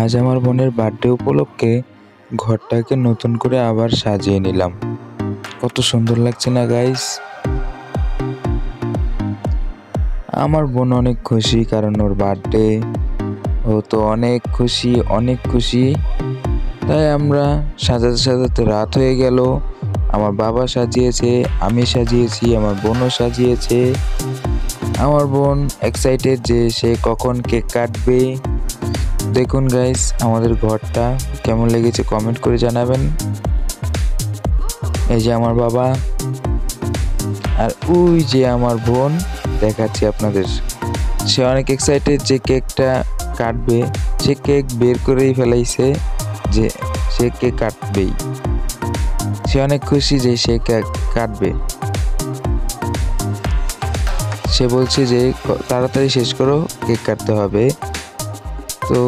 আজ আমার বোনের বার্থডে উপলক্ষে ঘরটাকে নতুন করে আবার সাজিয়ে নিলাম। কত সুন্দর লাগছে না গাইস? আমার বোন অনেক খুশি, কারণ ওর বার্থডে। ও তো অনেক খুশি। তাই আমরা সাজাতে সাজাতে রাত হয়ে গেল। আমার বাবা সাজিয়েছে, আমি সাজিয়েছি, আমার বোনও সাজিয়েছে। আমার বোন এক্সাইটেড যে সে কখন কেক কাটবে। দেখুন গাইস, আমাদের ঘরটা কেমন লেগেছে কমেন্ট করে জানাবেন। এই যে আমার বাবা, আর ওই যে আমার বোন, দেখাচ্ছি আপনাদের। সে অনেক এক্সাইটেড যে কেকটা কাটবে। সে কেক বের করেই ফেলাইছে যে সে কেক কাটবেই। সে অনেক খুশি যে সে কেক কাটবে। সে বলছে যে তাড়াতাড়ি শেষ করো, কেক কাটতে হবে। তো